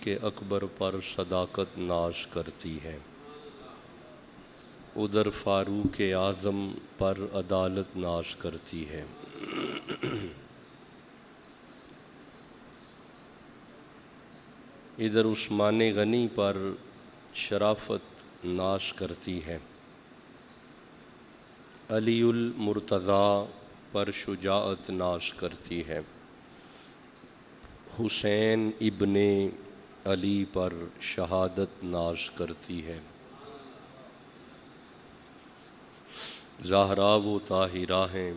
کے اکبر پر صداقت ناش کرتی ہے، ادھر فاروق اعظم پر عدالت ناش کرتی ہے۔ ادھر عثمان غنی پر شرافت ناش کرتی ہے، علی المرتضیٰ پر شجاعت ناش کرتی ہے، حسین ابن علی پر شہادت ناش کرتی ہے۔ زہرا و طاہرہ ہیں،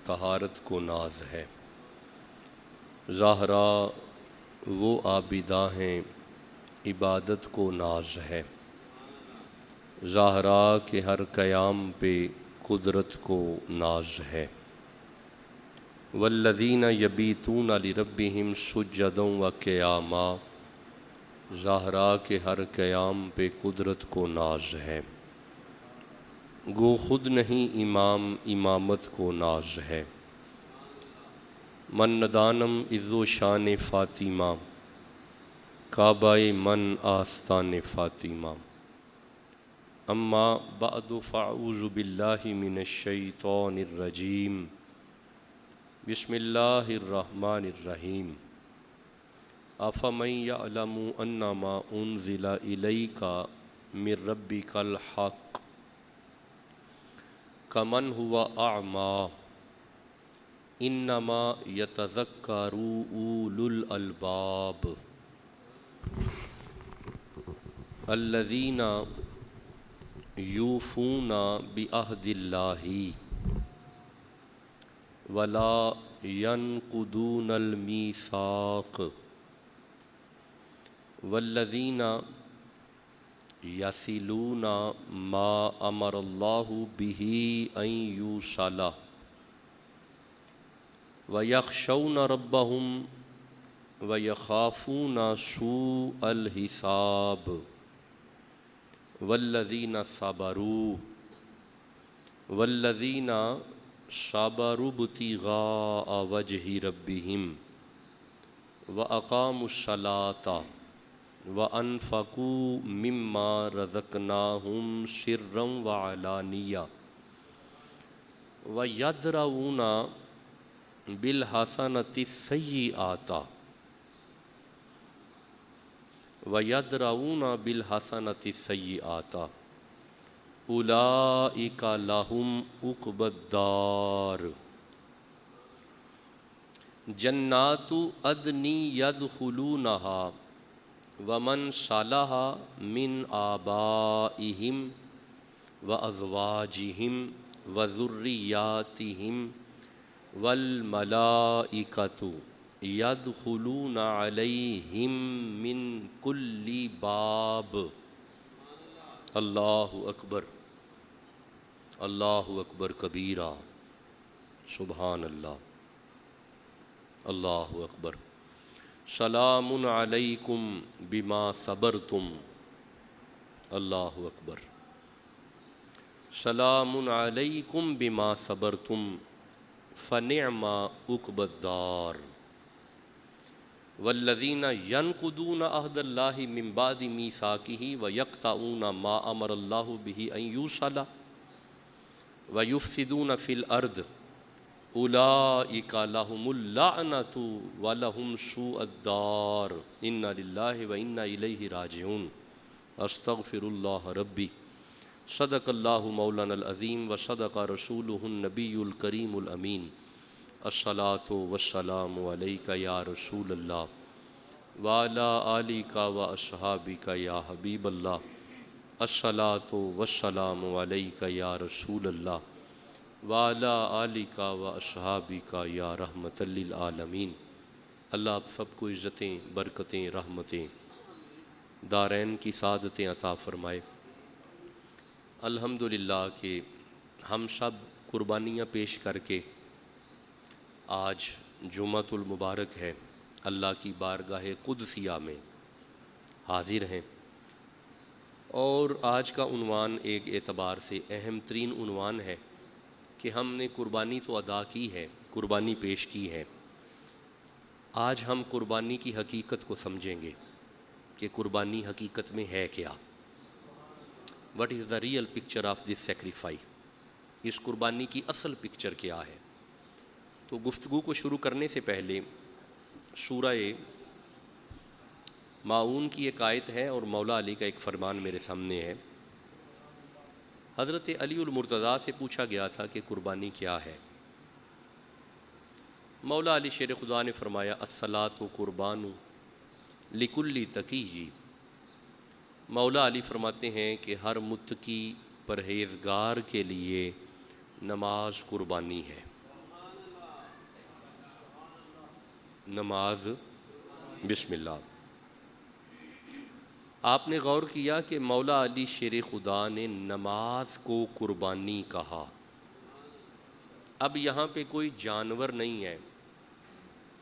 طہارت کو ناز ہے، زہرا وہ عابدہ ہیں، عبادت کو ناز ہے، زہرا کے ہر قیام پہ قدرت کو ناز ہے۔ والذین یبیتون لربہم سجدا وقیاما، زہرا کے ہر قیام پہ قدرت کو ناز ہے، گو خود نہیں امام امامت کو ناز ہے۔ من ندانم عز و شان فاطمہ، کعبہ من آستان فاطمہ۔ اما بعد فاعوذ باللہ من الشیطان الرجیم، بسم اللہ الرحمن الرحیم۔ افمن یعلم انما انزل الیک من ربک الحق کمن هو اعمی انما یتذکر اولو الالباب الذین یوفون بعہد اللہ ولا ینقضون المیثاق والذین یصلون ما امر اللہ بہ ان یوصل ویخشون ربہم ویخافون سوء الحساب والذین صبروا ابتغاء وجہ ربہم واقاموا الصلاۃ وانفقوا مما رزقناہم سرا وعلانیہ ویدرؤون بالحسنۃ السیئۃ اولئک لہم عقبی الدار جنات عدن یدخلونہا ومن صلح من آبائہم وازواجہم وذریاتہم والملائکۃ یدخلون علیہم من کل باب۔ اللہ اکبر، اللہ اکبر کبیرہ، سبحان اللہ، اللہ اکبر۔ سلام علیکم بما صبرتم، اللہ اکبر۔ سلام علیکم بما صبرتم فنعم عقبی الدار۔ والذین ینقضون عہد اللہ من بعد میثاقہ ویقطعون ما امر اللہ بہ ان یوصل ویفسدون فی الارض اولئک لہم اللعنۃ ولہم سوء الدار۔ انا للہ وانا الیہ راجعون۔ استغفر اللہ ربی۔ صدق اللہ مولانا العظیم وصدق رسولہ النبی الکریم الامین۔ الصلاۃ والسلام علیک یا رسول اللہ وعلی آلک واصحابک یا حبیب اللہ۔ الصلاۃ والسلام علیک یا رسول اللہ وعلی آلک واصحابک یا رحمۃ للعالمین۔ اللہ آپ سب کو عزتیں، برکتیں، رحمتیں، دارین کی سعادتیں عطا فرمائے۔ الحمدللہ کہ ہم سب قربانیاں پیش کر کے آج جمعۃ المبارک ہے، اللہ کی بارگاہ قدسیہ میں حاضر ہیں، اور آج کا عنوان ایک اعتبار سے اہم ترین عنوان ہے کہ ہم نے قربانی تو ادا کی ہے، قربانی پیش کی ہے، آج ہم قربانی کی حقیقت کو سمجھیں گے۔ کہ قربانی حقیقت میں ہے کیا. What is the real picture of this sacrifice. اس قربانی کی اصل پکچر کیا ہے. تو گفتگو کو شروع کرنے سے پہلے سورہ ماعون کی ایک آیت ہے اور مولا علی کا ایک فرمان میرے سامنے ہے. حضرت علی المرتضیٰ سے پوچھا گیا تھا کہ قربانی کیا ہے. مولا علی شیر خدا نے فرمایا الصلاۃ قربان لکل تقی. مولا علی فرماتے ہیں کہ ہر متقی پرہیزگار کے لیے نماز قربانی ہے. نماز بسم اللہ. آپ نے غور کیا کہ مولا علی شیر خدا نے نماز کو قربانی کہا. اب یہاں پہ کوئی جانور نہیں ہے,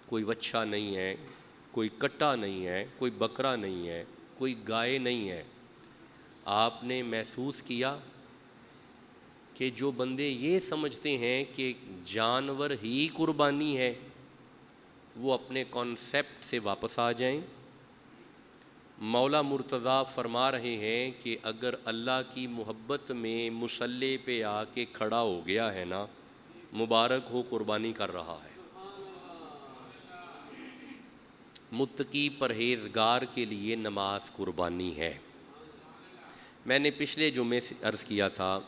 کوئی وچھا نہیں ہے, کوئی کٹا نہیں ہے, کوئی بکرا نہیں ہے, کوئی گائے نہیں ہے. آپ نے محسوس کیا کہ جو بندے یہ سمجھتے ہیں کہ جانور ہی قربانی ہے وہ اپنے کانسیپٹ سے واپس آ جائیں. مولا مرتضیٰ فرما رہے ہیں کہ اگر اللہ کی محبت میں مصلی پہ آ کے کھڑا ہو گیا ہے نا, مبارک ہو قربانی کر رہا ہے. متقی پرہیزگار کے لیے نماز قربانی ہے. میں نے پچھلے جمعے سے عرض کیا تھا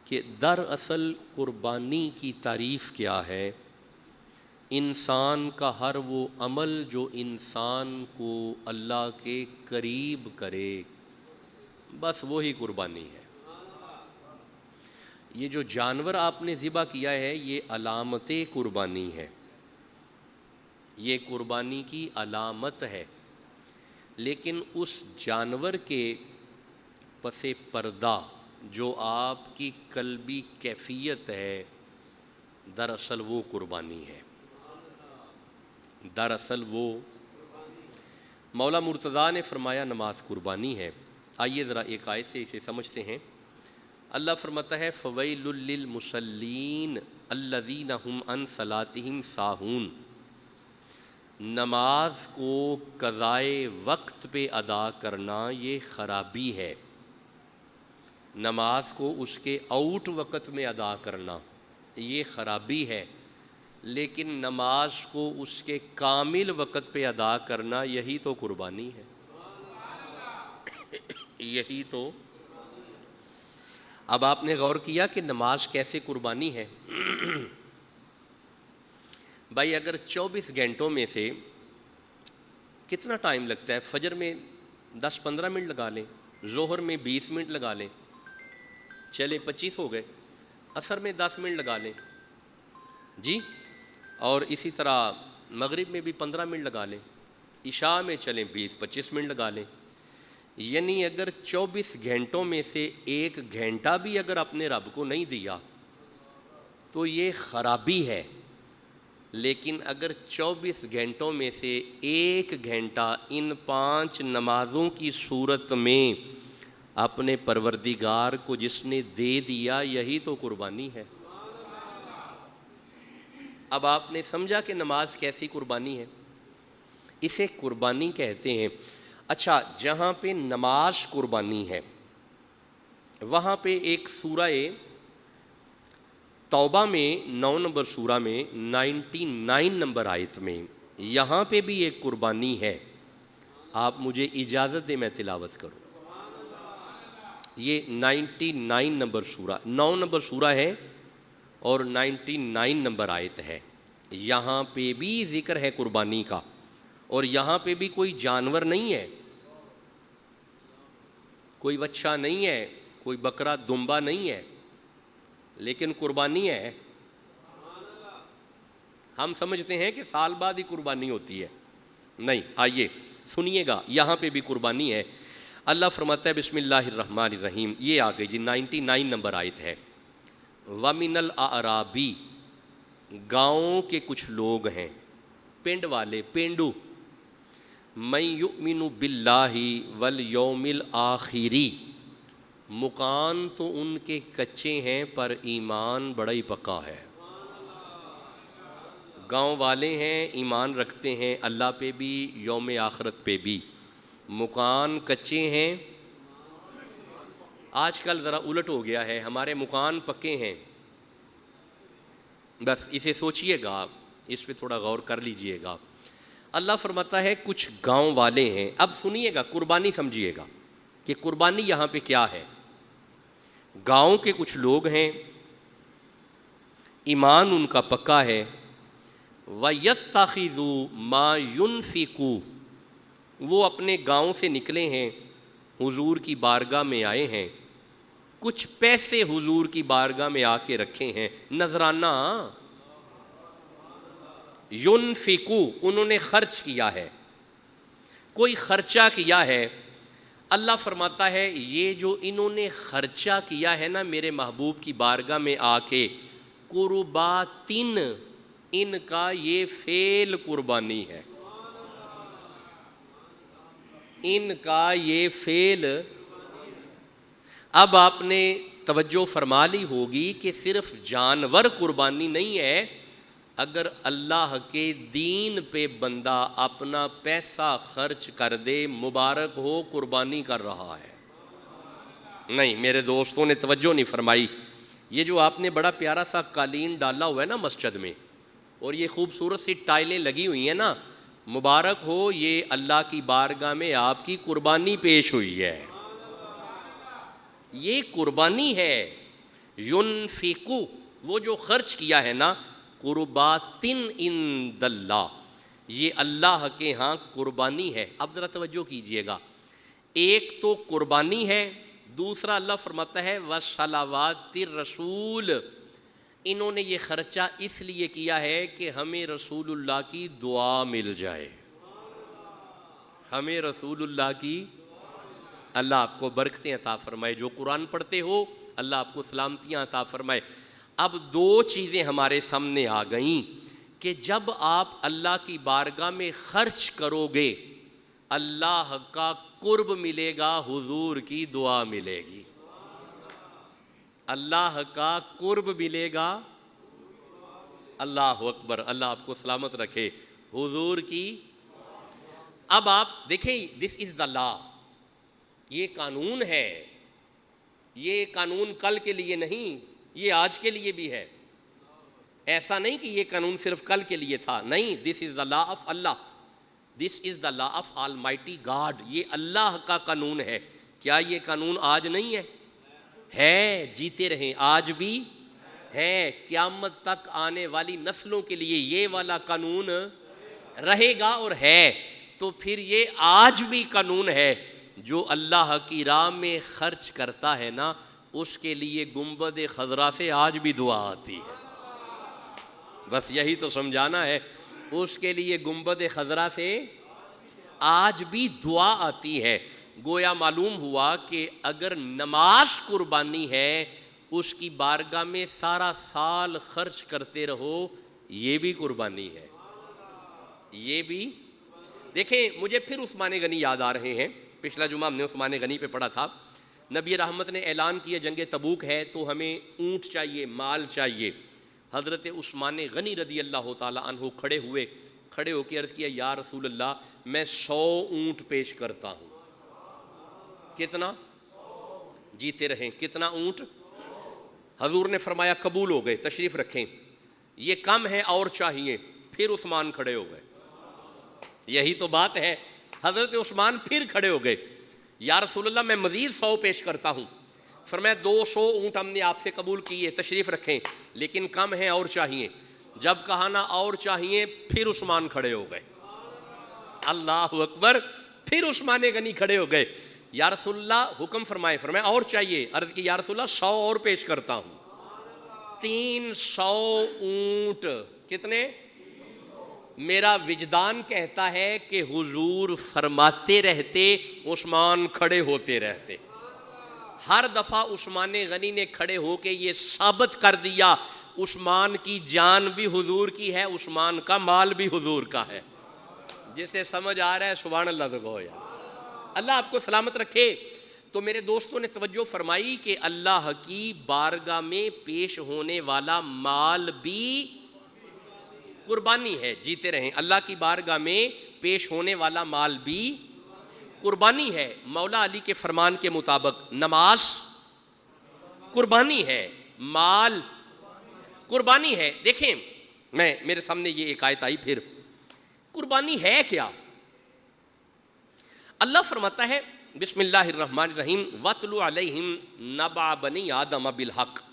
کہ دراصل قربانی کی تعریف کیا ہے. انسان کا ہر وہ عمل جو انسان کو اللہ کے قریب کرے, بس وہی قربانی ہے. یہ جو جانور آپ نے ذبح کیا ہے یہ علامت قربانی ہے, یہ قربانی کی علامت ہے. لیکن اس جانور کے پس پردہ جو آپ کی قلبی کیفیت ہے, دراصل وہ قربانی ہے. دراصل وہ مولا مرتضیٰ نے فرمایا نماز قربانی ہے. آئیے ذرا ایک آیت سے اسے سمجھتے ہیں. اللہ فرماتا ہے فویل للمصلین الذین هم عن صلاتهم ساہون. نماز کو قضائے وقت پہ ادا کرنا یہ خرابی ہے. نماز کو اس کے آؤٹ وقت میں ادا کرنا یہ خرابی ہے. لیکن نماز کو اس کے کامل وقت پہ ادا کرنا یہی تو قربانی ہے. یہی تو. اب آپ نے غور کیا کہ نماز کیسے قربانی ہے. بھائی اگر 24 گھنٹوں میں سے کتنا ٹائم لگتا ہے؟ فجر میں 10-15 منٹ لگا لیں, ظہر میں 20 منٹ لگا لیں, چلے 25 ہو گئے. عصر میں 10 منٹ لگا لیں جی, اور اسی طرح مغرب میں بھی 15 منٹ لگا لیں, عشاء میں چلیں 20-25 منٹ لگا لیں. یعنی اگر 24 گھنٹوں میں سے 1 گھنٹہ بھی اگر اپنے رب کو نہیں دیا تو یہ خرابی ہے. لیکن اگر 24 گھنٹوں میں سے 1 گھنٹہ ان 5 نمازوں کی صورت میں اپنے پروردگار کو جس نے دے دیا یہی تو قربانی ہے. اب آپ نے سمجھا کہ نماز کیسی قربانی ہے. اسے قربانی کہتے ہیں. اچھا, جہاں پہ نماز قربانی ہے وہاں پہ ایک سورہ توبہ میں 9 نمبر سورہ میں 99 نمبر آیت میں یہاں پہ بھی ایک قربانی ہے. آپ مجھے اجازت دیں میں تلاوت کروں. یہ 99 نمبر سورہ 9 نمبر سورہ ہے اور 99 نمبر آیت ہے. یہاں پہ بھی ذکر ہے قربانی کا, اور یہاں پہ بھی کوئی جانور نہیں ہے, کوئی وچھا نہیں ہے, کوئی بکرا دمبا نہیں ہے, لیکن قربانی ہے. ہم سمجھتے ہیں کہ سال بعد ہی قربانی ہوتی ہے. نہیں, آئیے سنیے گا, یہاں پہ بھی قربانی ہے. اللہ فرماتا ہے بسم اللہ الرحمن الرحیم. یہ آ گئی جی 99 نمبر آیت ہے. وَمِنَ الْأَعْرَابِ, گاؤں کے کچھ لوگ ہیں, پنڈ والے, پینڈو, مَن یُؤْمِنُ بِاللَّهِ وَالْیَوْمِ الْآخِرِ, مکان تو ان کے کچے ہیں پر ایمان بڑا ہی پکا ہے. گاؤں والے ہیں, ایمان رکھتے ہیں اللہ پہ بھی, یوم آخرت پہ بھی. مکان کچے ہیں. آج کل ذرا الٹ ہو گیا ہے، ہمارے مکان پکے ہیں. بس اسے سوچئے گا آپ، اس پہ تھوڑا غور کر لیجئے گا. اللہ فرماتا ہے کچھ گاؤں والے ہیں. اب سنیے گا، قربانی سمجھیے گا کہ قربانی یہاں پہ کیا ہے. گاؤں کے کچھ لوگ ہیں، ایمان ان کا پکا ہے. وَيَتَّخِذُوا مَا يُنْفِقُوا، وہ اپنے گاؤں سے نکلے ہیں، حضور کی بارگاہ میں آئے ہیں، کچھ پیسے حضور کی بارگاہ میں آ کے رکھے ہیں. نذرانہ يُنْفِقُوا، انہوں نے خرچ کیا ہے، کوئی خرچہ کیا ہے. اللہ فرماتا ہے یہ جو انہوں نے خرچہ کیا ہے نا میرے محبوب کی بارگاہ میں آ کے، قرباتن، ان کا یہ فعل قربانی ہے. ان کا یہ فعل. اب آپ نے توجہ فرما لی ہوگی کہ صرف جانور قربانی نہیں ہے. اگر اللہ کے دین پہ بندہ اپنا پیسہ خرچ کر دے، مبارک ہو، قربانی کر رہا ہے. نہیں، میرے دوستوں نے توجہ نہیں فرمائی. یہ جو آپ نے بڑا پیارا سا قالین ڈالا ہوا ہے نا مسجد میں، اور یہ خوبصورت سی ٹائلیں لگی ہوئی ہیں نا، مبارک ہو، یہ اللہ کی بارگاہ میں آپ کی قربانی پیش ہوئی ہے. یہ قربانی ہے. ينفقو، وہ جو خرچ کیا ہے نا، قرباتن عند اللہ، یہ اللہ کے ہاں قربانی ہے. اب ذرا توجہ کیجئے گا، ایک تو قربانی ہے، دوسرا اللہ فرماتا ہے وصلوات الرسول، انہوں نے یہ خرچہ اس لیے کیا ہے کہ ہمیں رسول اللہ کی دعا مل جائے. ہمیں رسول اللہ کی، اللہ آپ کو برکتیں عطا فرمائے. جو قرآن پڑھتے ہو اللہ آپ کو سلامتیاں عطا فرمائے. اب دو چیزیں ہمارے سامنے آ گئیں کہ جب آپ اللہ کی بارگاہ میں خرچ کرو گے، اللہ کا قرب ملے گا، حضور کی دعا ملے گی. اللہ کا قرب ملے گا، اللہ اکبر، اللہ آپ کو سلامت رکھے، حضور کی. اب آپ دیکھیں، دس از دا لا، یہ قانون ہے. یہ قانون کل کے لیے نہیں، یہ آج کے لیے بھی ہے. ایسا نہیں کہ یہ قانون صرف کل کے لیے تھا، نہیں. This is the law of Allah, this is the law of almighty God. یہ اللہ کا قانون ہے. کیا یہ قانون آج نہیں ہے؟ جیتے رہیں، آج بھی ہے. قیامت تک آنے والی نسلوں کے لیے یہ والا قانون رہے گا اور ہے. تو پھر یہ آج بھی قانون ہے. جو اللہ کی راہ میں خرچ کرتا ہے نا، اس کے لیے گنبد خضرا سے آج بھی دعا آتی ہے. بس یہی تو سمجھانا ہے. اس کے لیے گنبد خضرا سے آج بھی دعا آتی ہے. گویا معلوم ہوا کہ اگر نماز قربانی ہے، اس کی بارگاہ میں سارا سال خرچ کرتے رہو، یہ بھی قربانی ہے. یہ بھی دیکھیں، مجھے پھر عثمان غنی یاد آ رہے ہیں. پچھلا جمعہ ہم نے عثمان غنی پہ پڑھا تھا. نبی رحمت نے اعلان کیا جنگ تبوک ہے تو ہمیں اونٹ چاہیے، مال چاہیے. حضرت عثمان غنی رضی اللہ تعالی عنہ کھڑے ہوئے، کھڑے ہو کے عرض کیا یا رسول اللہ، میں 100 اونٹ پیش کرتا ہوں. کتنا؟ جیتے رہیں، کتنا اونٹ؟ حضور نے فرمایا قبول ہو گئے، تشریف رکھیں. یہ کم ہے اور چاہیے. پھر عثمان کھڑے ہو گئے. یہی تو بات ہے. حضرت عثمان پھر کھڑے ہو گئے، یا رسول اللہ میں مزید 100 پیش کرتا ہوں. فرمایا 200 اونٹ ہم نے آپ سے قبول کیے، تشریف رکھیں، لیکن کم ہیں اور چاہیے. جب کہا نا اور چاہیے، پھر عثمان کھڑے ہو گئے. اللہ اکبر. پھر عثمان غنی کھڑے ہو گئے. یا رسول اللہ حکم فرمائے. فرمایا اور چاہیے. عرض کی یا رسول اللہ 100 اور پیش کرتا ہوں. 300 اونٹ. کتنے؟ میرا وجدان کہتا ہے کہ حضور فرماتے رہتے، عثمان کھڑے ہوتے رہتے. ہر دفعہ عثمان غنی نے کھڑے ہو کے یہ ثابت کر دیا عثمان کی جان بھی حضور کی ہے، عثمان کا مال بھی حضور کا ہے. جسے سمجھ آ رہا ہے سبحان اللہ تو کہو یار. اللہ آپ کو سلامت رکھے. تو میرے دوستوں نے توجہ فرمائی کہ اللہ کی بارگاہ میں پیش ہونے والا مال بھی قربانی ہے. جیتے رہیں. اللہ کی بارگاہ میں پیش ہونے والا مال بھی قربانی ہے مولا علی کے فرمان کے مطابق، نماز قربانی ہے، مال قربانی ہے۔ دیکھیں میرے سامنے یہ ایک آیت آئی، پھر قربانی ہے کیا؟ اللہ فرماتا ہے بسم اللہ الرحمن الرحیم وَاتْلُ عَلَيْهِمْ نَبَأَ بَنِي آدَمَ بِالْحَقِّ،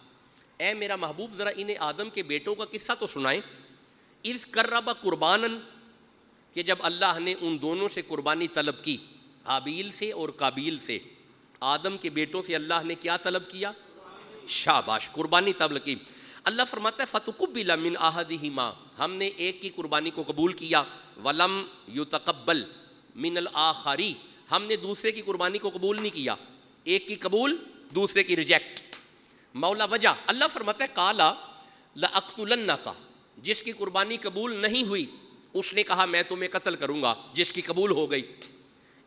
اے میرا محبوب ذرا انہیں آدم کے بیٹوں کا قصہ تو سنائیں۔ اِذْ قَرَّبَ قُرْبَانًا، کہ جب اللہ نے ان دونوں سے قربانی طلب کی، حابیل سے اور قابیل سے، آدم کے بیٹوں سے اللہ نے کیا طلب کیا؟ شاباش، قربانی طلب کی۔ اللہ فرماتا ہے فَتُقُبِّلَ مِنْ أَحَدِهِمَا، ہم نے ایک کی قربانی کو قبول کیا، وَلَمْ يُتَقَبَّلْ مِنَ الْآخَرِ، ہم نے دوسرے کی قربانی کو قبول نہیں کیا، ایک کی قبول دوسرے کی ریجیکٹ۔ مولا وجہ، اللہ فرماتا ہے قَالَ لَأَقْتُلَنَّكَ، جس کی قربانی قبول نہیں ہوئی اس نے کہا میں تمہیں قتل کروں گا، جس کی قبول ہو گئی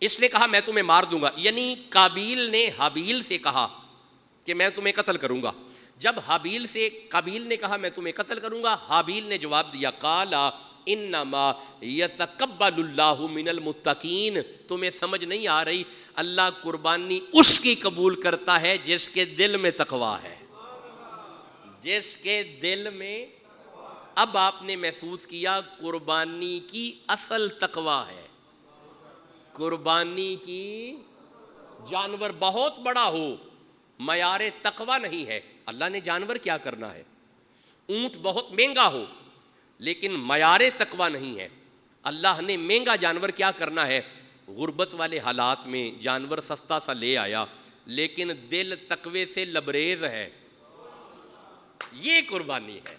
اس نے کہا میں تمہیں مار دوں گا، یعنی قابیل نے حابیل سے کہا کہ میں تمہیں قتل کروں گا۔ جب قابیل نے کہا میں تمہیں قتل کروں گا، حابیل نے جواب دیا قَالَ انما یتقبل اللہ من المتقین، تمہیں سمجھ نہیں آ رہی، اللہ قربانی اس کی قبول کرتا ہے جس کے دل میں تقویٰ ہے، جس کے دل میں۔ اب آپ نے محسوس کیا قربانی کی اصل تقویٰ ہے، قربانی کی، جانور بہت بڑا ہو معیار تقویٰ نہیں ہے۔ اللہ نے جانور کیا کرنا ہے، اونٹ بہت مہنگا ہو لیکن معیار تقویٰ نہیں ہے۔ اللہ نے مہنگا جانور کیا کرنا ہے، غربت والے حالات میں جانور سستا سا لے آیا لیکن دل تقوی سے لبریز ہے، یہ قربانی ہے،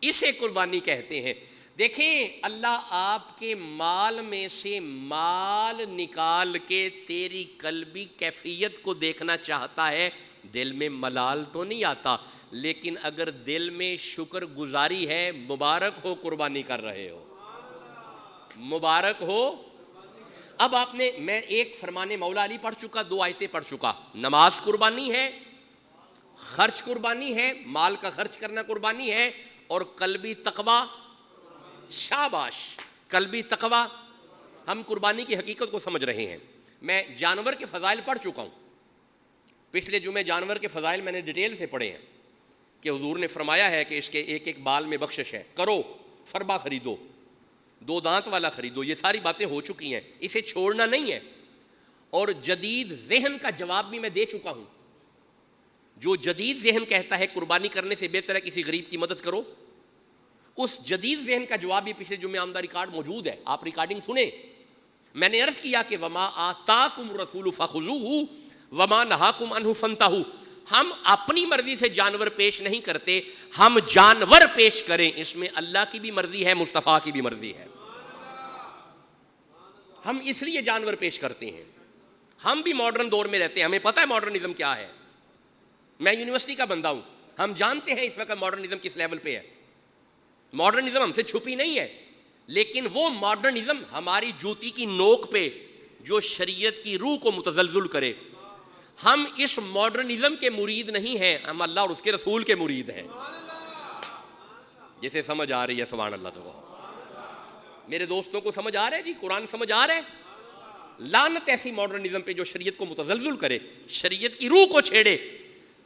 اسے قربانی کہتے ہیں۔ دیکھیں اللہ آپ کے مال میں سے مال نکال کے تیری قلبی کیفیت کو دیکھنا چاہتا ہے، دل میں ملال تو نہیں آتا، لیکن اگر دل میں شکر گزاری ہے، مبارک ہو قربانی کر رہے ہو، مبارک ہو۔ اب آپ نے، میں ایک فرمان مولا علی پڑھ چکا، دو آیتیں پڑھ چکا، نماز قربانی ہے، خرچ قربانی ہے، مال کا خرچ کرنا قربانی ہے، اور قلبی تقویٰ، شاباش، قلبی تقویٰ۔ ہم قربانی کی حقیقت کو سمجھ رہے ہیں۔ میں جانور کے فضائل پڑھ چکا ہوں، پچھلے جمعے جانور کے فضائل میں نے ڈیٹیل سے پڑھے ہیں کہ حضور نے فرمایا ہے کہ اس کے ایک ایک بال میں بخشش ہے، کرو، فربا خریدو، 2 دانت والا خریدو، یہ ساری باتیں ہو چکی ہیں، اسے چھوڑنا نہیں ہے۔ اور جدید ذہن کا جواب بھی میں دے چکا ہوں، جو جدید ذہن کہتا ہے قربانی کرنے سے بہتر ہے کسی غریب کی مدد کرو، اس جدید ذہن کا جواب بھی پچھلے جمعے آمدہ ریکارڈ موجود ہے، آپ ریکارڈنگ سنیں۔ میں نے عرض کیا کہ وما آتاکم الرسول فخذوہ وما نہاکم عنہ فانتہوا، ہم اپنی مرضی سے جانور پیش نہیں کرتے، ہم جانور پیش کریں، اس میں اللہ کی بھی مرضی ہے، مصطفیٰ کی بھی مرضی ہے، ہم اس لیے جانور پیش کرتے ہیں۔ ہم بھی ماڈرن دور میں رہتے ہیں، ہمیں پتہ ہے ماڈرنزم کیا ہے، میں یونیورسٹی کا بندہ ہوں، ہم جانتے ہیں اس وقت ماڈرنزم کس لیول پہ ہے۔ ماڈرنزم ہم سے چھپی نہیں ہے، لیکن وہ ماڈرنزم ہماری جوتی کی نوک پہ جو شریعت کی روح کو متزلزل کرے، ہم اس ماڈرنزم کے مرید نہیں ہیں، ہم اللہ اور اس کے رسول کے مرید ہیں۔ جسے سمجھ آ رہی ہے سبحان اللہ تو کہو۔ میرے دوستوں کو سمجھ آ رہا ہے جی، قرآن سمجھ آ رہا ہے؟ لعنت ایسی ماڈرنزم پہ جو شریعت کو متزلزل کرے، شریعت کی روح کو چھیڑے۔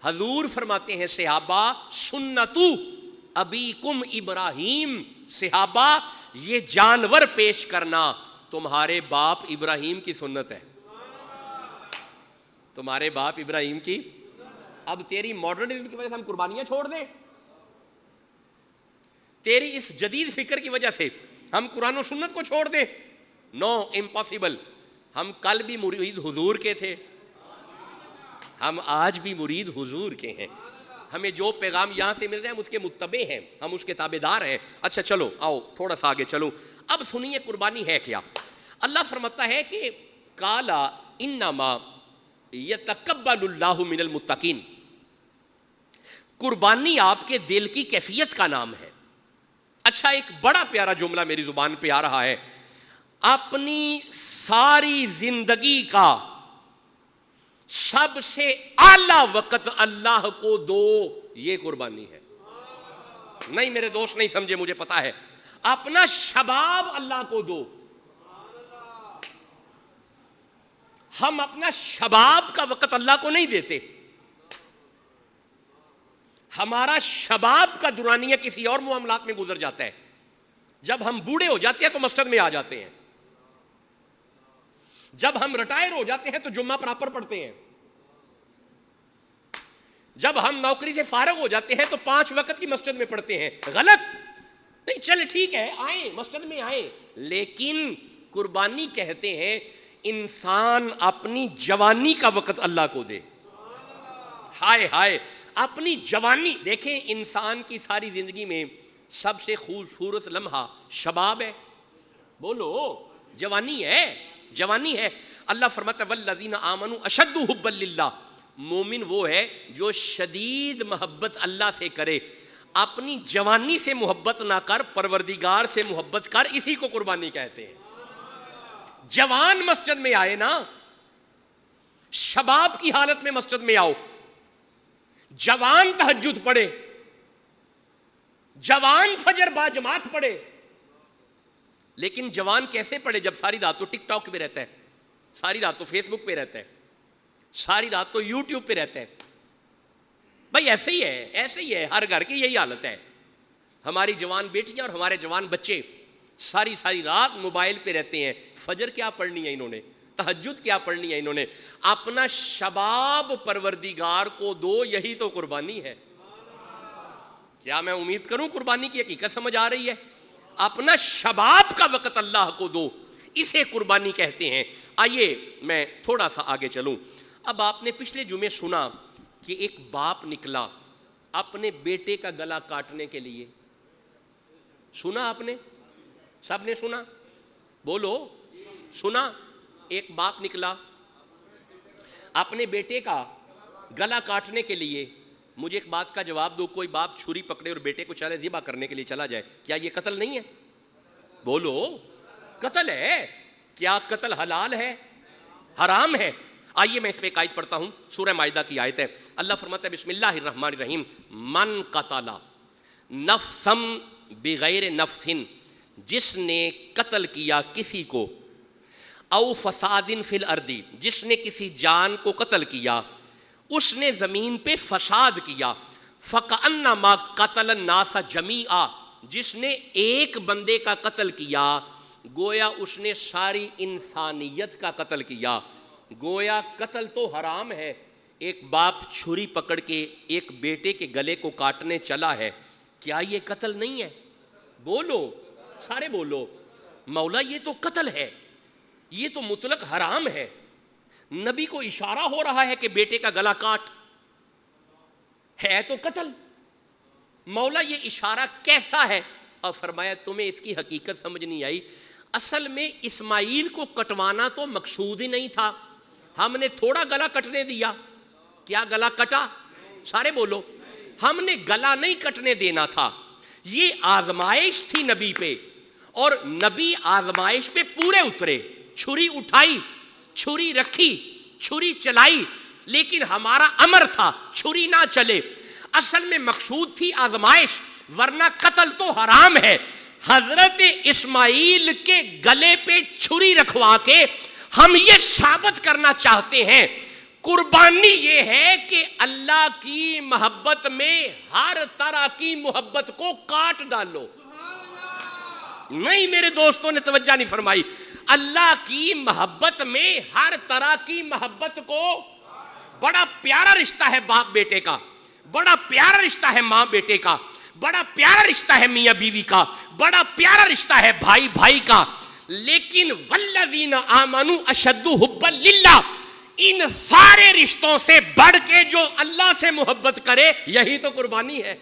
حضور فرماتے ہیں صحابہ سنتو ابیکم ابراہیم، صحابہ یہ جانور پیش کرنا تمہارے باپ ابراہیم کی سنت ہے، تمہارے باپ ابراہیم کی۔ اب تیری ماڈرنزم کی وجہ سے ہم قربانیاں چھوڑ دیں، تیری اس جدید فکر کی وجہ سے ہم قرآن و سنت کو چھوڑ دیں؟ نو، امپاسبل۔ ہم کل بھی مرید حضور کے تھے، ہم آج بھی مرید حضور کے ہیں، ہمیں جو پیغام یہاں سے مل رہے ہیں ہم اس کے متبع ہیں، ہم اس کے تابعدار ہیں۔ اچھا چلو آؤ تھوڑا سا آگے چلو، اب سنیے قربانی ہے کیا۔ اللہ فرماتا ہے کہ قَالَ إِنَّمَا يَتَقَبَّلُ اللَّهُ مِنَ الْمُتَّقِينَ، قربانی آپ کے دل کی کیفیت کا نام ہے۔ اچھا ایک بڑا پیارا جملہ میری زبان پہ آ رہا ہے، اپنی ساری زندگی کا سب سے اعلیٰ وقت اللہ کو دو، یہ قربانی ہے۔ نہیں میرے دوست نہیں سمجھے، مجھے پتا ہے، اپنا شباب اللہ کو دو، ہم اپنا شباب کا وقت اللہ کو نہیں دیتے. ہمارا شباب کا دورانیہ کسی اور معاملات میں گزر جاتا ہے. جب ہم بوڑھے ہو جاتے ہیں تو مسجد میں آ جاتے ہیں. جب ہم ریٹائر ہو جاتے ہیں تو جمعہ پراپر پڑھتے ہیں. جب ہم نوکری سے فارغ ہو جاتے ہیں تو 5 وقت کی مسجد میں پڑھتے ہیں. غلط نہیں. چلے ٹھیک ہے, آئیں مسجد میں آئیں, لیکن قربانی کہتے ہیں انسان اپنی جوانی کا وقت اللہ کو دے. ہائے ہائے, اپنی جوانی. دیکھیں انسان کی ساری زندگی میں سب سے خوبصورت لمحہ شباب ہے. بولو, جوانی ہے, جوانی ہے. اللہ فرماتا ہے والذین آمنوا اشد حبا للہ. مومن وہ ہے جو شدید محبت اللہ سے کرے. اپنی جوانی سے محبت نہ کر, پروردگار سے محبت کر. اسی کو قربانی کہتے ہیں. جوان مسجد میں آئے نا, شباب کی حالت میں مسجد میں آؤ. جوان تہجد پڑھے, جوان فجر با جماعت پڑھے. لیکن جوان کیسے پڑھے جب ساری رات تو ٹک ٹاک پہ رہتا ہے, ساری رات تو فیس بک پہ رہتا ہے, ساری رات تو یوٹیوب پہ رہتا ہے. بھائی ایسے ہی ہے, ایسے ہی ہے, ہر گھر کی یہی حالت ہے. ہماری جوان بیٹیاں اور ہمارے جوان بچے ساری رات موبائل پہ رہتے ہیں. فجر کیا پڑھنی ہے انہوں نے, تہجد کیا پڑھنی ہے انہوں نے. اپنا شباب پروردگار کو دو, یہی تو قربانی ہے. کیا میں امید کروں قربانی کی حقیقت سمجھ آ رہی ہے؟ اپنا شباب کا وقت اللہ کو دو, اسے قربانی کہتے ہیں. آئیے میں تھوڑا سا آگے چلوں. اب آپ نے پچھلے جمعے سنا کہ ایک باپ نکلا اپنے بیٹے کا گلا کاٹنے کے لیے. سنا آپ نے؟ سب نے سنا؟ بولو, سنا. ایک باپ نکلا اپنے بیٹے کا گلا کاٹنے کے لیے. مجھے ایک بات کا جواب دو, کوئی باپ چھری پکڑے اور بیٹے کو چلے ذبح کرنے کے لیے چلا جائے, کیا یہ قتل نہیں ہے؟ بولو, قتل ہے. کیا قتل حلال ہے حرام ہے؟ آئیے میں اس پہ ایک آیت پڑھتا ہوں, سورہ مائدہ کی آیت ہے. اللہ فرماتا ہے بسم اللہ الرحمن الرحیم, من قتل نفسا بغیر نفس, جس نے قتل کیا کسی کو, او فساد فی الارض, جس نے کسی جان کو قتل کیا, اس نے زمین پہ فساد کیا, فکأنما قتل الناس جمیعا, جس نے ایک بندے کا قتل کیا گویا اس نے ساری انسانیت کا قتل کیا. گویا قتل تو حرام ہے. ایک باپ چھری پکڑ کے ایک بیٹے کے گلے کو کاٹنے چلا ہے, کیا یہ قتل نہیں ہے؟ بولو, سارے بولو. مولا یہ تو قتل ہے, یہ تو مطلق حرام ہے. نبی کو اشارہ ہو رہا ہے کہ بیٹے کا گلا کاٹ, ہے تو قتل. مولا یہ اشارہ کیسا ہے؟ اور فرمایا تمہیں اس کی حقیقت سمجھ نہیں آئی. اصل میں اسماعیل کو کٹوانا تو مقصود ہی نہیں تھا, ہم نے تھوڑا گلا کٹنے دیا. کیا گلا کٹا؟ سارے بولو. ہم نے گلا نہیں کٹنے دینا تھا, یہ آزمائش تھی نبی پہ, اور نبی آزمائش پہ پورے اترے. چھری اٹھائی, چھری رکھی, چھری چلائی, لیکن ہمارا امر تھا چھری نہ چلے. اصل میں مقصود تھی آزمائش, ورنہ قتل تو حرام ہے. حضرت اسماعیل کے گلے پہ چھری رکھوا کے ہم یہ ثابت کرنا چاہتے ہیں قربانی یہ ہے کہ اللہ کی محبت میں ہر طرح کی محبت کو کاٹ ڈالو. نہیں میرے دوستوں نے توجہ نہیں فرمائی. اللہ کی محبت میں ہر طرح کی محبت کو, بڑا پیارا رشتہ ہے باپ بیٹے کا, بڑا پیارا رشتہ ہے ماں بیٹے کا, بڑا پیارا رشتہ ہے میاں بیوی کا, بڑا پیارا رشتہ ہے بھائی بھائی کا. لیکن والذین آمنوا اشد حبا للہ, ان سارے رشتوں سے بڑھ کے جو اللہ سے محبت کرے یہی تو قربانی ہے.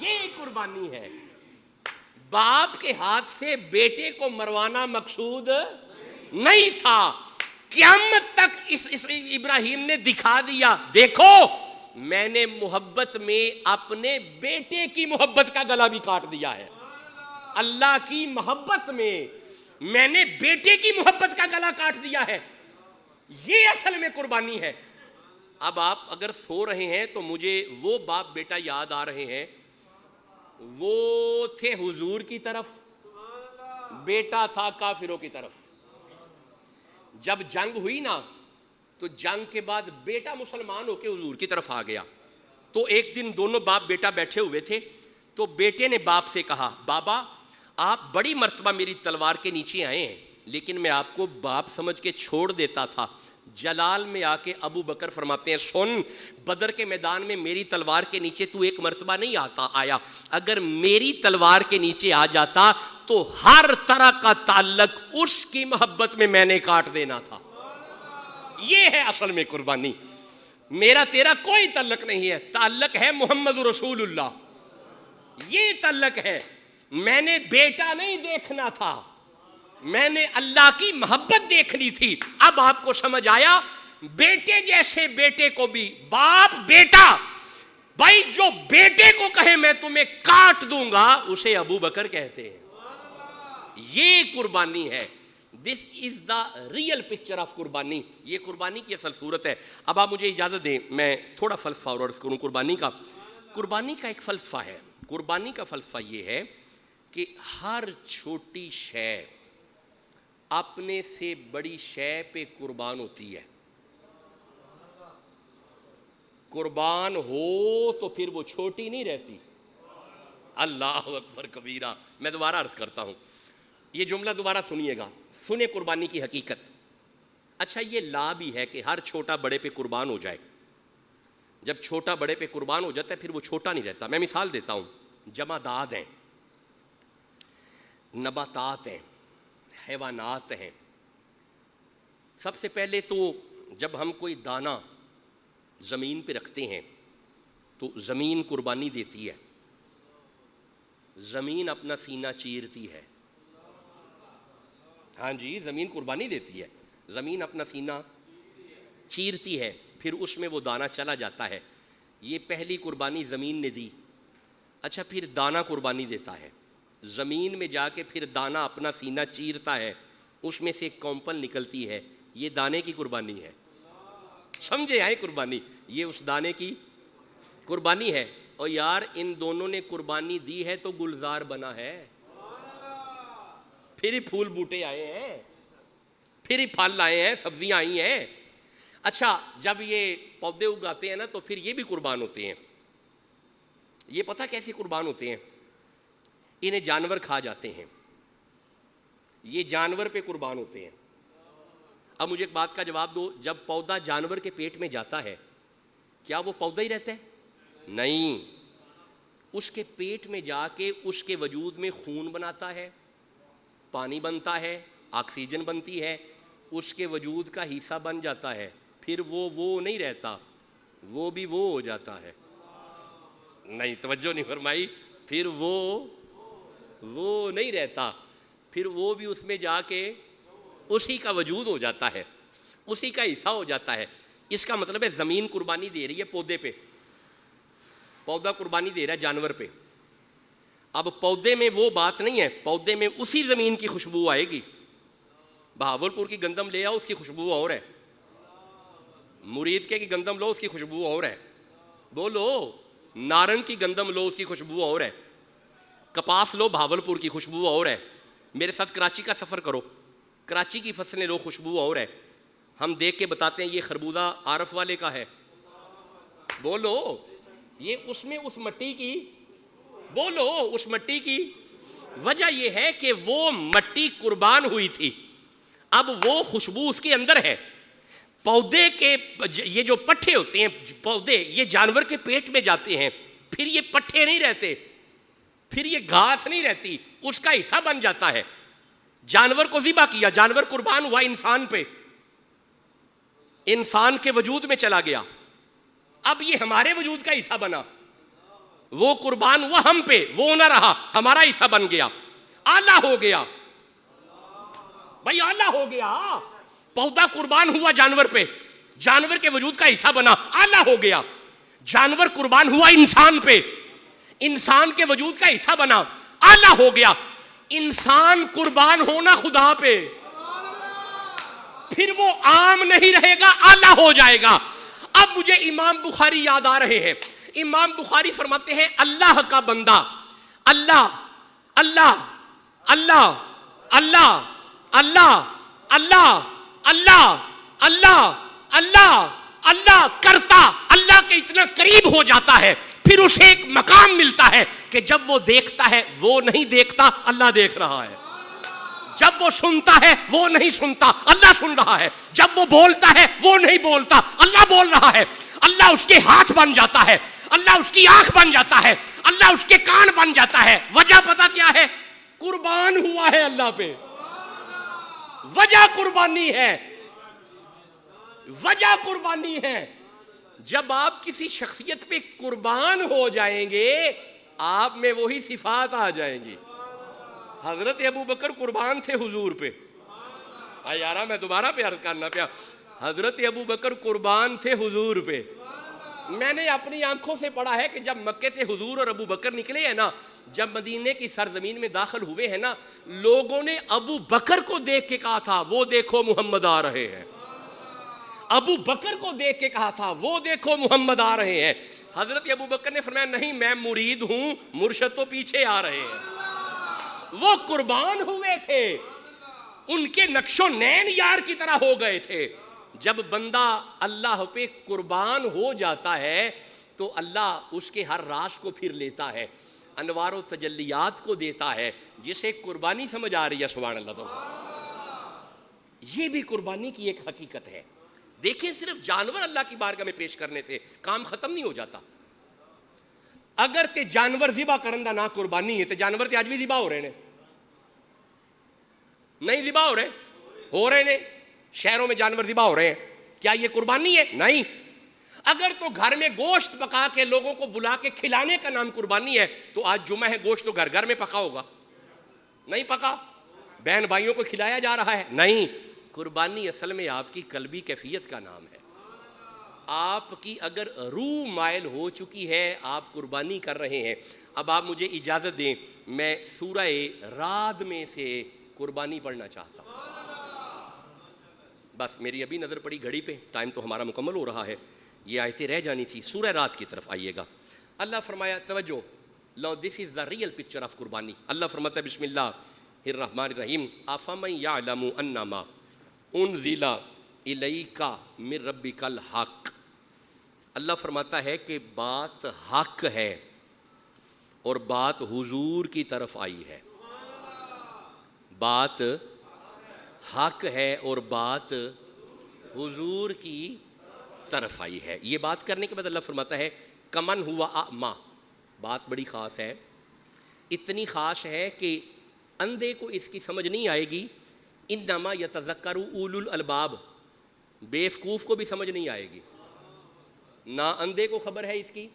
یہ قربانی ہے. باپ کے ہاتھ سے بیٹے کو مروانا مقصود نہیں تھا. قیامت تک اس ابراہیم نے دکھا دیا, دیکھو میں نے محبت میں اپنے بیٹے کی محبت کا گلا بھی کاٹ دیا ہے. اللہ کی محبت میں نے بیٹے کی محبت کا گلا کاٹ دیا ہے. یہ اصل میں قربانی ہے. اب آپ اگر سو رہے ہیں تو مجھے وہ باپ بیٹا یاد آ رہے ہیں, وہ تھے حضور کی طرف, بیٹا تھا کافروں کی طرف. جب جنگ ہوئی نا تو جنگ کے بعد بیٹا مسلمان ہو کے حضور کی طرف آ گیا. تو ایک دن دونوں باپ بیٹا بیٹھے ہوئے تھے, تو بیٹے نے باپ سے کہا, بابا آپ بڑی مرتبہ میری تلوار کے نیچے آئے ہیں, لیکن میں آپ کو باپ سمجھ کے چھوڑ دیتا تھا. جلال میں آ کے ابو بکر فرماتے ہیں, سن, بدر کے میدان میں میری تلوار کے نیچے تو ایک مرتبہ نہیں آیا, اگر میری تلوار کے نیچے آ جاتا تو ہر طرح کا تعلق اس کی محبت میں نے کاٹ دینا تھا. یہ ہے اصل میں قربانی. میرا تیرا کوئی تعلق نہیں ہے, تعلق ہے محمد رسول اللہ, یہ تعلق ہے. میں نے بیٹا نہیں دیکھنا تھا, میں نے اللہ کی محبت دیکھنی تھی. اب آپ کو سمجھ آیا, بیٹے جیسے بیٹے کو بھی باپ بیٹا, بھائی جو بیٹے کو کہے میں تمہیں کاٹ دوں گا اسے ابو بکر کہتے ہیں. یہ قربانی ہے. دس is the real picture of قربانی. یہ قربانی کی اصل صورت ہے. اب آپ مجھے اجازت دیں میں تھوڑا فلسفہ اور عرض کروں قربانی کا. قربانی کا ایک فلسفہ ہے. قربانی کا فلسفہ یہ ہے کہ ہر چھوٹی شے اپنے سے بڑی شے پہ قربان ہوتی ہے. قربان ہو تو پھر وہ چھوٹی نہیں رہتی. اللہ اکبر کبیرہ. میں دوبارہ عرض کرتا ہوں, یہ جملہ دوبارہ سنیے گا, سنیں قربانی کی حقیقت. اچھا یہ لا بھی ہے کہ ہر چھوٹا بڑے پہ قربان ہو جائے. جب چھوٹا بڑے پہ قربان ہو جاتا ہے پھر وہ چھوٹا نہیں رہتا. میں مثال دیتا ہوں, جمادات ہیں, نباتات ہیں, حیوانات ہیں. سب سے پہلے تو جب ہم کوئی دانہ زمین پہ رکھتے ہیں تو زمین قربانی دیتی ہے. زمین اپنا سینہ چیرتی ہے. ہاں جی, زمین قربانی دیتی ہے. زمین اپنا سینہ چیرتی ہے, پھر اس میں وہ دانہ چلا جاتا ہے. یہ پہلی قربانی زمین نے دی. اچھا پھر دانہ قربانی دیتا ہے, زمین میں جا کے پھر دانہ اپنا سینہ چیرتا ہے, اس میں سے ایک کمپل نکلتی ہے, یہ دانے کی قربانی ہے. سمجھے آئے قربانی, یہ اس دانے کی قربانی ہے. اور یار ان دونوں نے قربانی دی ہے تو گلزار بنا ہے, پھر ہی پھول بوٹے آئے ہیں, پھر ہی پھل آئے ہیں, سبزیاں آئی ہیں. اچھا جب یہ پودے اگاتے ہیں نا تو پھر یہ بھی قربان ہوتے ہیں. یہ پتہ کیسے قربان ہوتے ہیں؟ انہیں جانور کھا جاتے ہیں, یہ جانور پہ قربان ہوتے ہیں. اب مجھے ایک بات کا جواب دو, جب پودا جانور کے پیٹ میں جاتا ہے کیا وہ پودا ہی رہتا ہے؟ نہیں, اس کے پیٹ میں جا کے اس کے وجود میں خون بناتا ہے, پانی بنتا ہے, آکسیجن بنتی ہے, اس کے وجود کا حصہ بن جاتا ہے. پھر وہ نہیں رہتا, وہ بھی وہ ہو جاتا ہے. نہیں توجہ نہیں فرمائی. پھر وہ نہیں رہتا, پھر وہ بھی اس میں جا کے اسی کا وجود ہو جاتا ہے, اسی کا حصہ ہو جاتا ہے. اس کا مطلب ہے زمین قربانی دے رہی ہے پودے پہ, پودا قربانی دے رہا ہے جانور پہ. اب پودے میں وہ بات نہیں ہے, پودے میں اسی زمین کی خوشبو آئے گی. بہاولپور کی گندم لے آؤ, اس کی خوشبو اور ہے. مرید کے کی گندم لو, اس کی خوشبو اور ہے. بولو, نارنگ کی گندم لو, اس کی خوشبو اور ہے. کپاس لو, بہاولپور کی خوشبو اور ہے. میرے ساتھ کراچی کا سفر کرو, کراچی کی فصلیں لو, خوشبو اور ہے. ہم دیکھ کے بتاتے ہیں یہ خربوزہ عارف والے کا ہے. بولو, یہ اس میں اس مٹی کی, بولو اس مٹی کی وجہ یہ ہے کہ وہ مٹی قربان ہوئی تھی. اب وہ خوشبو اس کے اندر ہے. پودے کے یہ جو پٹھے ہوتے ہیں, پودے یہ جانور کے پیٹ میں جاتے ہیں, پھر یہ پٹھے نہیں رہتے, پھر یہ گھاس نہیں رہتی, اس کا حصہ بن جاتا ہے. جانور کو ذبح کیا, جانور قربان ہوا انسان پہ, انسان کے وجود میں چلا گیا. اب یہ ہمارے وجود کا حصہ بنا, وہ قربان ہوا ہم پہ, وہ نہ رہا, ہمارا حصہ بن گیا, آلہ ہو گیا. بھائی آلہ ہو گیا. پودا قربان ہوا جانور پہ, جانور کے وجود کا حصہ بنا, آلہ ہو گیا. جانور قربان ہوا انسان پہ, انسان کے وجود کا حصہ بنا, آلہ ہو گیا. انسان قربان ہونا خدا پہ, پھر وہ عام نہیں رہے گا, آلہ ہو جائے گا. اب مجھے امام بخاری یاد آ رہے ہیں. امام بخاری فرماتے ہیں اللہ کا بندہ, اللہ اللہ اللہ اللہ اللہ اللہ اللہ اللہ اللہ اللہ کرتا اللہ کے اتنا قریب ہو جاتا ہے، پھر اسے ایک مقام ملتا ہے کہ جب وہ دیکھتا ہے وہ نہیں دیکھتا، اللہ دیکھ رہا ہے، جب وہ سنتا ہے وہ نہیں سنتا، اللہ سن رہا ہے، جب وہ بولتا ہے وہ نہیں بولتا، اللہ بول رہا ہے، اللہ اس کے ہاتھ بن جاتا ہے، اللہ اس کی آنکھ بن جاتا ہے، اللہ اس کے کان بن جاتا ہے۔ وجہ پتہ کیا ہے؟ قربان ہوا ہے اللہ پہ، وجہ قربانی ہے، وجہ قربانی ہے۔ جب آپ کسی شخصیت پہ قربان ہو جائیں گے آپ میں وہی صفات آ جائیں گی۔ حضرت ابو بکر قربان تھے حضور پہ، یارا میں دوبارہ پہ عرض کرنا پیا، حضرت ابو بکر قربان تھے حضور پہ۔ میں نے اپنی آنکھوں سے پڑھا ہے کہ جب مکے سے حضور اور ابو بکر نکلے ہیں نا، جب مدینے کی سرزمین میں داخل ہوئے ہیں نا، لوگوں نے ابو بکر کو دیکھ کے کہا تھا وہ دیکھو محمد آ رہے ہیں، ابو بکر کو دیکھ کے کہا تھا وہ دیکھو محمد آ رہے ہیں۔ حضرت ابو بکر نے فرمایا نہیں میں مرید ہوں، مرشد تو پیچھے آ رہے ہیں۔ وہ قربان ہوئے تھے، ان کے نقش و نین یار کی طرح ہو گئے تھے۔ جب بندہ اللہ پہ قربان ہو جاتا ہے تو اللہ اس کے ہر راز کو پھر لیتا ہے، انوار و تجلیات کو دیتا ہے، جسے قربانی سمجھ آ رہی ہے سبحان اللہ۔ تو یہ بھی قربانی کی ایک حقیقت ہے۔ دیکھیں صرف جانور اللہ کی بارگاہ میں پیش کرنے سے کام ختم نہیں ہو جاتا۔ اگر تے جانور ذبح کرن دا نہ قربانی ہے تے جانور تے آج بھی ذبح ہو رہے ہیں، نہیں ذبح ہو رہے ہیں، شہروں میں جانور ذبح ہو رہے ہیں، کیا یہ قربانی ہے؟ نہیں۔ اگر تو گھر میں گوشت پکا کے لوگوں کو بلا کے کھلانے کا نام قربانی ہے تو آج جمعہ ہے، گوشت تو گھر گھر میں پکا ہوگا، نہیں پکا، بہن بھائیوں کو کھلایا جا رہا ہے، نہیں۔ قربانی اصل میں آپ کی قلبی کیفیت کا نام ہے۔ آپ کی اگر روح مائل ہو چکی ہے آپ قربانی کر رہے ہیں۔ اب آپ مجھے اجازت دیں میں سورہ رعد میں سے قربانی پڑھنا چاہتا ہوں۔ بس میری ابھی نظر پڑی گھڑی پہ، ٹائم تو ہمارا مکمل ہو رہا ہے، یہ آیتیں رہ جانی تھی۔ سورہ رعد کی طرف آئیے گا۔ اللہ فرمایا توجہ، لو دس is the real picture of قربانی۔ اللہ فرماتا ہے بسم اللہ الرحمن الرحیم، افمن یعلم انما انزل الیک من ربک الحق۔ اللہ فرماتا ہے کہ بات حق ہے اور بات حضور کی طرف آئی ہے، بات حق ہے اور بات حضور کی طرف آئی ہے۔ یہ بات کرنے کے بعد اللہ فرماتا ہے کمن ہوا اعمی، بات بڑی خاص ہے، اتنی خاص ہے کہ اندھے کو اس کی سمجھ نہیں آئے گی، انما یتذکر اولو الالباب، بیوقوف کو بھی سمجھ نہیں آئے گی۔ نہ اندھے کو خبر ہے اس کی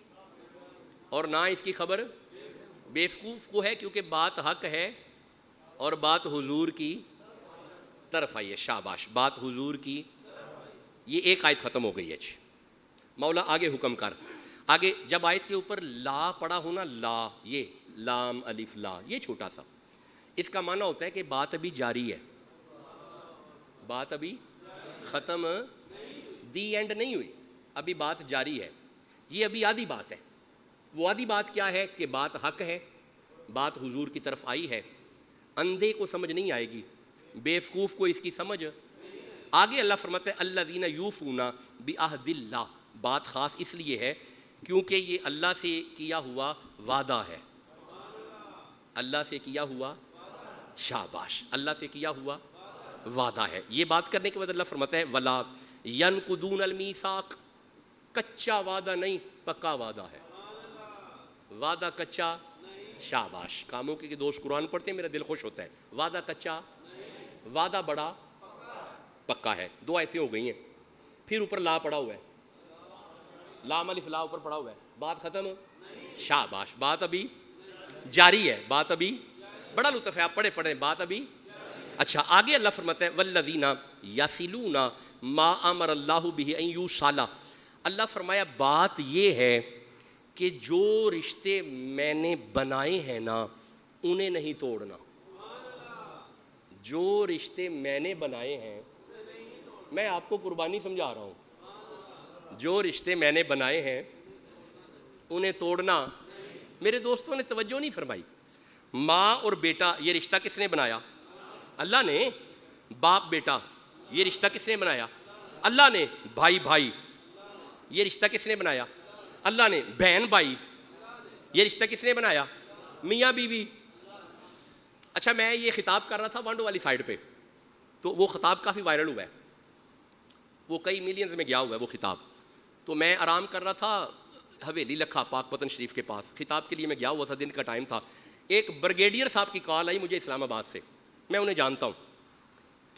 اور نہ اس کی خبر بیوقوف کو ہے، کیونکہ بات حق ہے اور بات حضور کی طرف آئی ہے۔ شاباش، بات حضور کی۔ یہ ایک آیت ختم ہو گئی ہے۔ مولا آگے حکم کر، آگے جب آیت کے اوپر لا پڑا ہونا، لا، یہ لام الف لا، یہ چھوٹا سا، اس کا معنی ہوتا ہے کہ بات ابھی جاری ہے، بات ابھی ختم، دی اینڈ نہیں ہوئی، ابھی بات جاری ہے۔ یہ ابھی آدھی بات ہے۔ وہ آدھی بات کیا ہے کہ بات حق ہے، بات حضور کی طرف آئی ہے، اندھے کو سمجھ نہیں آئے گی، بیوقوف کو اس کی سمجھ۔ آگے اللہ فرماتا ہے الذین یوفون بعہد اللہ، بات خاص اس لیے ہے کیونکہ یہ اللہ سے کیا ہوا وعدہ ہے، اللہ سے کیا ہوا، شاباش، اللہ سے کیا ہوا وعدہ ہے۔ یہ بات کرنے کے بعد اللہ فرماتا ہے ولا ینقضون المیثاق، کچا وعدہ نہیں، پکا وعدہ ہے، وعدہ کچا، شاباش، کاموں کے دوست قرآن پڑھتے ہیں میرا دل خوش ہوتا ہے۔ وعدہ کچا، وعدہ بڑا، پکا ہے۔ دو آیتیں ہو گئی ہیں، پھر اوپر لا پڑا ہوا ہے، لام الف لا اوپر پڑا ہوا ہے، بات ختم، شاباش، بات ابھی جاری ہے، بات ابھی، بڑا لطف ہے، آپ پڑھیں بات ابھی۔ اچھا آگے اللہ فرماتا ہے والذین یصلون ما امر اللہ بہ ان یوصل، اللہ فرمایا بات یہ ہے کہ جو رشتے میں نے بنائے ہیں نا انہیں نہیں توڑنا، جو رشتے میں نے بنائے ہیں، میں آپ کو قربانی سمجھا رہا ہوں، جو رشتے میں نے بنائے ہیں انہیں توڑنا، میرے دوستوں نے توجہ نہیں فرمائی۔ ماں اور بیٹا یہ رشتہ کس نے بنایا؟ اللہ نے۔ باپ بیٹا، یہ رشتہ کس نے بنایا؟ اللہ نے. بھائی بھائی، یہ رشتہ کس نے بنایا؟ اللہ نے. بہن بھائی، یہ رشتہ کس نے بنایا؟ میاں بیوی. اچھا میں یہ خطاب کر رہا تھا وانڈو والی سائڈ پہ، تو وہ خطاب کافی وائرل ہوا ہے، وہ کئی ملینز میں گیا ہوا ہے وہ خطاب. تو میں آرام کر رہا تھا حویلی لکھا پاک پتن شریف کے پاس، خطاب کے لیے میں گیا ہوا تھا، دن کا ٹائم تھا. ایک بریگیڈیئر صاحب کی کال آئی مجھے اسلام آباد سے، میں انہیں جانتا ہوں.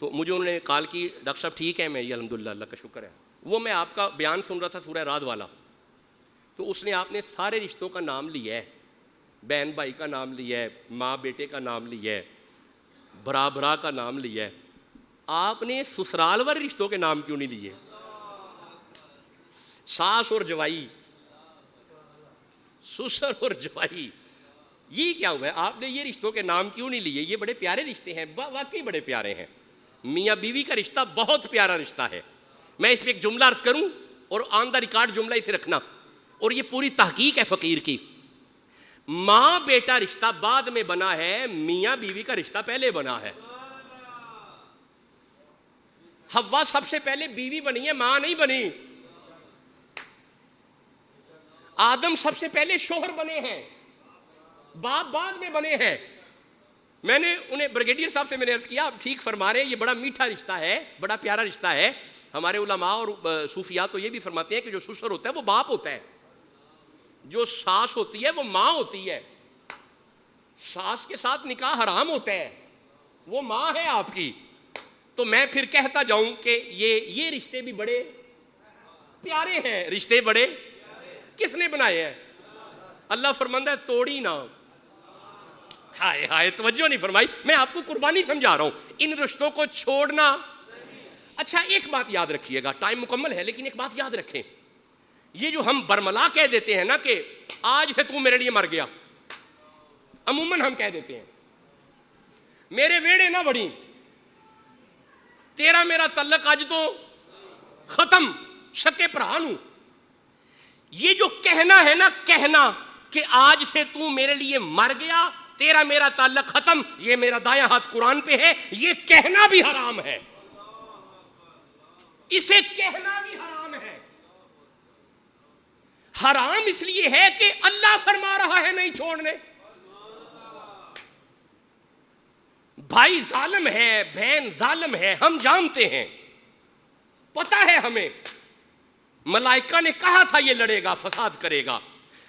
تو مجھے انہوں نے کال کی، ڈاکٹر صاحب ٹھیک ہے؟ میں یہ الحمدللہ اللہ کا شکر ہے. وہ میں آپ کا بیان سن رہا تھا سورہ رعد والا، تو اس نے آپ نے سارے رشتوں کا نام لیا ہے، بہن بھائی کا نام لیا ہے، ماں بیٹے کا نام لیا ہے، برا برا کا نام لیا ہے. آپ نے سسرال والے رشتوں کے نام کیوں نہیں لیے؟ ساس اور جوائی، سسر اور جوائی، یہ کیا ہوا ہے؟ آپ نے یہ رشتوں کے نام کیوں نہیں لیے؟ یہ بڑے پیارے رشتے ہیں، واقعی بڑے پیارے ہیں. میاں بیوی کا رشتہ بہت پیارا رشتہ ہے. میں اس پہ ایک جملہ عرض کروں اور آن دا ریکارڈ جملہ اسے رکھنا، اور یہ پوری تحقیق ہے فقیر کی. ماں بیٹا رشتہ بعد میں بنا ہے، میاں بیوی کا رشتہ پہلے بنا ہے. حوا سب سے پہلے بیوی بنی ہے، ماں نہیں بنی. آدم سب سے پہلے شوہر بنے ہیں، باپ بعد میں بنے ہیں. میں نے انہیں بریگیڈیئر صاحب سے میں نے عرض کیا آپ ٹھیک فرما رہے ہیں، یہ بڑا میٹھا رشتہ ہے، بڑا پیارا رشتہ ہے. ہمارے علماء اور صوفیاء تو یہ بھی فرماتے ہیں کہ جو سسر ہوتا ہے وہ باپ ہوتا ہے، جو ساس ہوتی ہے وہ ماں ہوتی ہے. ساس کے ساتھ نکاح حرام ہوتا ہے، وہ ماں ہے آپ کی. تو میں پھر کہتا جاؤں کہ یہ رشتے بھی بڑے پیارے ہیں. رشتے بڑے کس نے بنائے ہیں؟ اللہ فرماتا ہے توڑی نہ. ہائے ہائے، توجہ نہیں فرمائی. میں آپ کو قربانی سمجھا رہا ہوں، ان رشتوں کو چھوڑنا. اچھا ایک بات یاد رکھیے گا، ٹائم مکمل ہے لیکن ایک بات یاد رکھیں، یہ جو ہم برملا کہہ دیتے ہیں نا کہ آج سے تو میرے لیے مر گیا، عموماً ہم کہہ دیتے ہیں میرے ویڑے نہ بڑی، تیرا میرا تعلق آج تو ختم، شکے پرہانوں. یہ جو کہنا ہے نا، کہنا کہ آج سے تو میرے لیے مر گیا، تیرا میرا تعلق ختم، یہ میرا دایاں ہاتھ قرآن پہ ہے، یہ کہنا بھی حرام ہے، اسے کہنا بھی حرام ہے. حرام اس لیے ہے کہ اللہ فرما رہا ہے نہیں چھوڑنے. بھائی ظالم ہے، بہن ظالم ہے، ہم جانتے ہیں، پتہ ہے ہمیں. ملائکہ نے کہا تھا یہ لڑے گا، فساد کرے گا.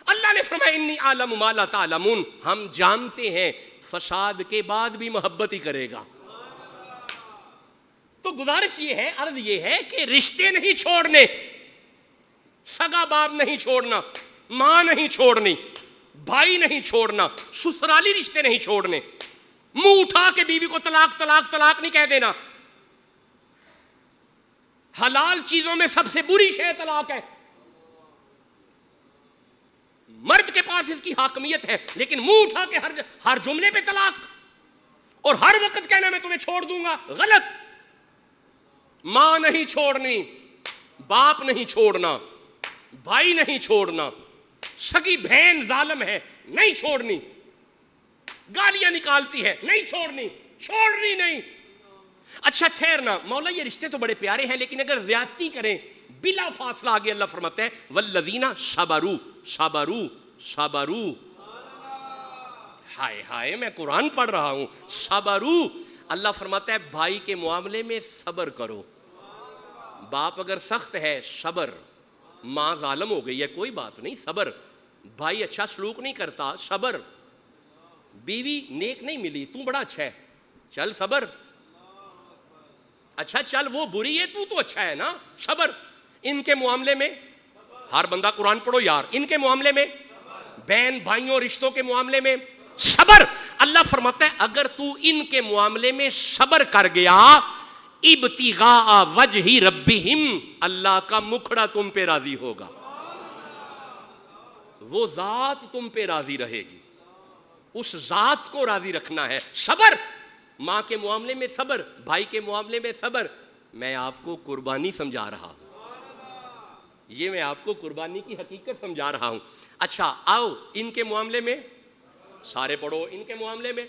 اللہ نے فرمایا انی اعلم ما لا تعلمون، ہم جانتے ہیں فساد کے بعد بھی محبت ہی کرے گا. تو گزارش یہ ہے، عرض یہ ہے کہ رشتے نہیں چھوڑنے، سگا باپ نہیں چھوڑنا، ماں نہیں چھوڑنی، بھائی نہیں چھوڑنا، سسرالی رشتے نہیں چھوڑنے. منہ اٹھا کے بیوی کو طلاق طلاق طلاق نہیں کہہ دینا. حلال چیزوں میں سب سے بری شے طلاق ہے. مرد کے پاس اس کی حاکمیت ہے، لیکن منہ اٹھا کے ہر جملے پہ طلاق اور ہر وقت کہنا میں تمہیں چھوڑ دوں گا، غلط. ماں نہیں چھوڑنی، باپ نہیں چھوڑنا، بھائی نہیں چھوڑنا، سگی بہن ظالم ہے نہیں چھوڑنی، گالیاں نکالتی ہے نہیں چھوڑنی، چھوڑنی نہیں. اچھا ٹھہرنا، مولا یہ رشتے تو بڑے پیارے ہیں لیکن اگر زیادتی کریں بلا فاصلہ آگے اللہ فرماتا ہے والذین صبروا صبروا صبروا. ہائے ہائے، میں قرآن پڑھ رہا ہوں. صبروا، اللہ فرماتا ہے بھائی کے معاملے میں صبر کرو. باپ اگر سخت ہے صبر، ماں ظالم ہو گئی ہے کوئی بات نہیں صبر، بھائی اچھا سلوک نہیں کرتا صبر، بیوی نیک نہیں ملی تو بڑا اچھا ہے چل صبر، اچھا چل وہ بری ہے تو اچھا ہے نا صبر. ان کے معاملے میں ہر بندہ قرآن پڑھو یار، ان کے معاملے میں، بہن بھائیوں رشتوں کے معاملے میں صبر. اللہ فرماتا ہے اگر تو ان کے معاملے میں صبر کر گیا، ابتغاء وجہ ربہم، اللہ کا مکھڑا تم پہ راضی ہوگا، وہ ذات تم پہ راضی رہے گی، اس ذات کو راضی رکھنا ہے. صبر، ماں کے معاملے میں صبر، بھائی کے معاملے میں صبر. میں آپ کو قربانی سمجھا رہا ہوں، یہ میں آپ کو قربانی کی حقیقت سمجھا رہا ہوں. اچھا آؤ ان کے معاملے میں، سارے پڑھو، ان کے معاملے میں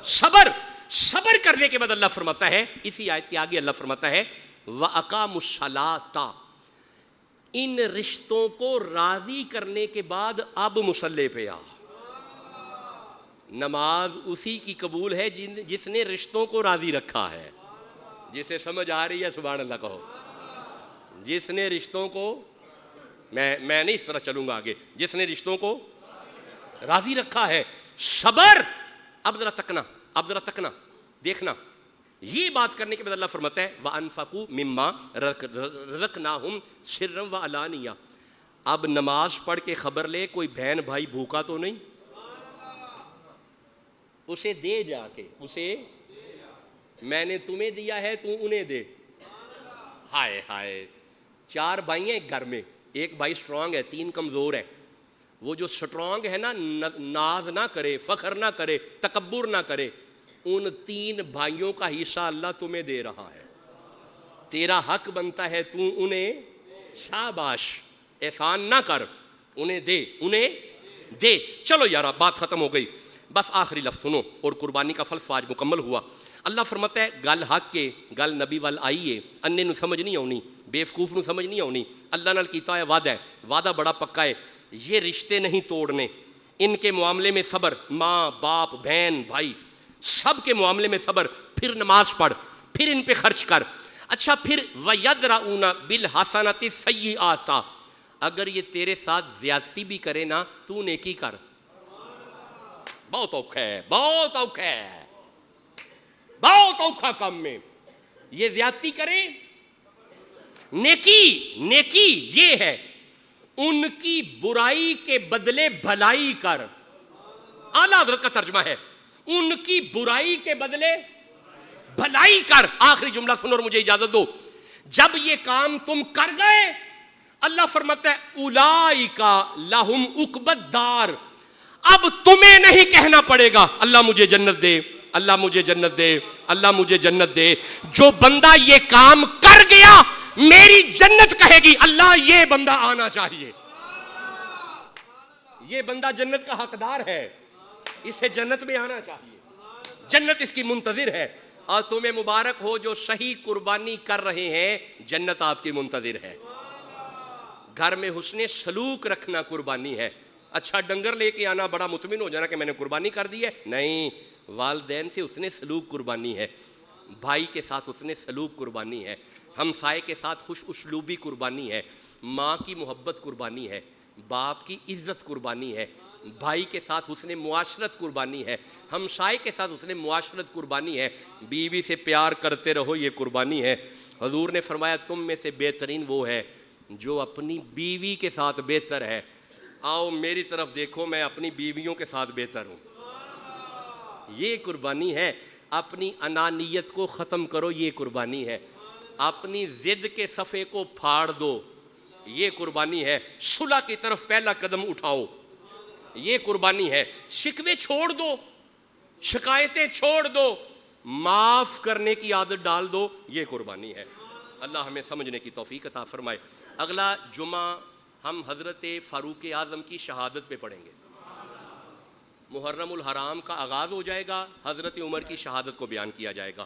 صبر. صبر کرنے کے بعد اللہ فرماتا ہے اسی آیت کے آگے اللہ فرماتا ہے وَأَقَامُوا الصَّلَاةَ، ان رشتوں کو راضی کرنے کے بعد اب مصلی پہ آ۔ نماز اسی کی قبول ہے جس نے رشتوں کو راضی رکھا ہے۔ جسے سمجھ آ رہی ہے سبحان اللہ کہو۔ جس نے رشتوں کو، میں نہیں اس طرح چلوں گا آگے، جس نے رشتوں کو راضی رکھا ہے۔ صبر، اب ذرا تکنا دیکھنا، یہ بات کرنے کے بعد اللہ فرماتا ہے وَأَنفَقُوا مِمَّا رَزَقْنَاهُمْ سِرًّا وَعَلَانِيَةً۔ اب نماز پڑھ کے خبر لے کوئی بہن بھائی بھوکا تو نہیں، اسے دے جا کے، اسے میں نے تمہیں دیا ہے تو انہیں دے۔ ہائے ہائے، 4 بھائی ہیں ایک گھر میں، ایک بھائی سٹرونگ ہے، 3 کمزور ہیں۔ وہ جو سٹرونگ ہے نا، ناز نہ کرے، فخر نہ کرے، تکبر نہ کرے، ان 3 بھائیوں کا حصہ اللہ تمہیں دے رہا ہے، تیرا حق بنتا ہے، تو انہیں شاباش، احسان نہ کر، انہیں دے۔ چلو یارا بات ختم ہو گئی، بس آخری لفظ سنو اور قربانی کا فلسفہ آج مکمل ہوا۔ اللہ فرماتا ہے گل حق کے، گل نبی وال آئیے، انے نو سمجھ نہیں آنی، بیوقوف نو سمجھ نہیں آنی۔ اللہ نال کیتا ہے وعدہ بڑا پکا ہے، یہ رشتے نہیں توڑنے، ان کے معاملے میں صبر، ماں باپ بہن بھائی سب کے معاملے میں صبر، پھر نماز پڑھ، پھر ان پہ خرچ کر۔ اچھا پھر وَيَدْرَؤُونَ بِالْحَسَنَةِ السَّيِّئَاتَ، اگر یہ تیرے ساتھ زیادتی بھی کرے نا تو نیکی کر۔ بہت اوکھا کام میں یہ زیادتی کرے، نیکی یہ ہے ان کی برائی کے بدلے بھلائی کر۔ اعلیٰ حضرت کا ترجمہ ہے ان کی برائی کے بدلے بھلائی کر۔ آخری جملہ سنو اور مجھے اجازت دو، جب یہ کام تم کر گئے اللہ فرماتا ہے اولئک لہم عقبی الدار، اب تمہیں نہیں کہنا پڑے گا اللہ مجھے جنت دے، اللہ مجھے جنت دے، اللہ مجھے جنت دے۔ جو بندہ یہ کام کر گیا میری جنت کہے گی اللہ یہ بندہ آنا چاہیے، یہ بندہ جنت کا حقدار ہے، اسے جنت میں آنا چاہیے، جنت اس کی منتظر ہے۔ اور تمہیں مبارک ہو جو صحیح قربانی کر رہے ہیں، جنت آپ کی منتظر ہے۔ گھر میں حسن سلوک رکھنا قربانی ہے۔ اچھا ڈنگر لے کے آنا بڑا مطمئن ہو جانا کہ میں نے قربانی کر دی ہے، نہیں، والدین سے حسن سلوک قربانی ہے، بھائی کے ساتھ حسن سلوک قربانی ہے، ہمسائے کے ساتھ خوش اسلوبی قربانی ہے، ماں کی محبت قربانی ہے، باپ کی عزت قربانی ہے، بھائی کے ساتھ حسن معاشرت قربانی ہے، ہمسائے کے ساتھ حسن معاشرت قربانی ہے، بیوی سے پیار کرتے رہو یہ قربانی ہے۔ حضور نے فرمایا تم میں سے بہترین وہ ہے جو اپنی بیوی کے ساتھ بہتر ہے۔ آؤ میری طرف دیکھو، میں اپنی بیویوں کے ساتھ بہتر ہوں، یہ قربانی ہے۔ اپنی انانیت کو ختم کرو، یہ قربانی ہے۔ اپنی ضد کے صفحے کو پھاڑ دو، یہ قربانی ہے۔ صلح کی طرف پہلا قدم اٹھاؤ، یہ قربانی ہے۔ شکوے چھوڑ دو، شکایتیں چھوڑ دو، معاف کرنے کی عادت ڈال دو، یہ قربانی ہے۔ اللہ ہمیں سمجھنے کی توفیق عطا فرمائے۔ اگلا جمعہ ہم حضرت فاروق اعظم کی شہادت پہ پڑھیں گے۔ محرم الحرام کا آغاز ہو جائے گا، حضرت عمر کی شہادت کو بیان کیا جائے گا۔